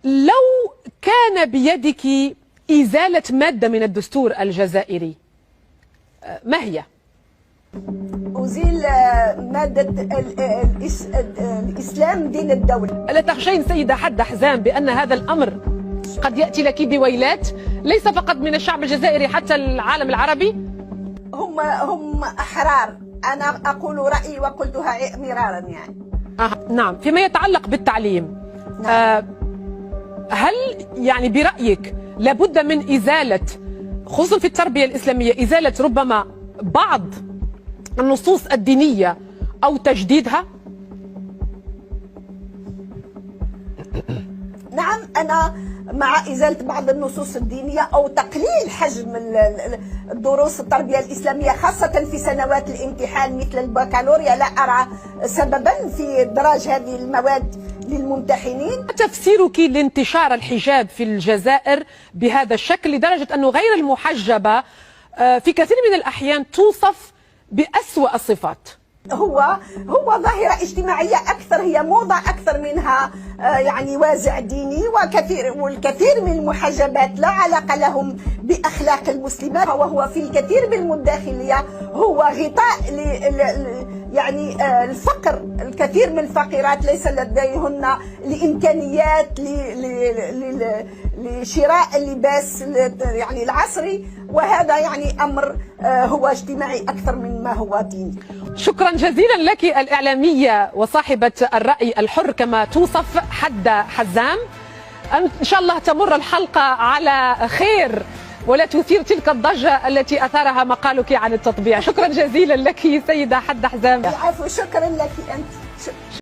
لو كان بيدك إزالة مادة من الدستور الجزائري ما هي؟ أزيل مادة الإسلام دين الدولة. ألا تخشين سيدة حد حزام بأن هذا الأمر قد يأتي لك بويلات ليس فقط من الشعب الجزائري حتى العالم العربي؟ هم أحرار، أنا أقول رأيي وقلتها مرارا يعني. نعم. فيما يتعلق بالتعليم، نعم. هل يعني برأيك لابد من إزالة، خصوصا في التربية الإسلامية، إزالة ربما بعض النصوص الدينية أو تجديدها؟ نعم، أنا مع إزالة بعض النصوص الدينية أو تقليل حجم الدروس التربية الإسلامية، خاصة في سنوات الامتحان مثل البكالوريا. لا أرى سببا في إدراج هذه المواد للممتحنين. تفسيرك لانتشار الحجاب في الجزائر بهذا الشكل لدرجة أنه غير المحجبة في كثير من الأحيان توصف بأسوأ الصفات؟ هو ظاهرة اجتماعية أكثر، هي موضة أكثر منها يعني وازع ديني، والكثير من المحجبات لا علاقة لهم بأخلاق المسلمات، وهو في الكثير من الداخلية هو غطاء يعني الفقر. الكثير من الفقيرات ليس لديهن الإمكانيات لشراء اللباس يعني العصري، وهذا يعني أمر هو اجتماعي أكثر من ما هو ديني. شكرا جزيلا لك الإعلامية وصاحبة الرأي الحر كما توصف حد حزام. إن شاء الله تمر الحلقة على خير ولا تثير تلك الضجة التي أثارها مقالك عن التطبيع. شكرا جزيلا لك سيدة حد حزام. العفو، شكرا لك أنت.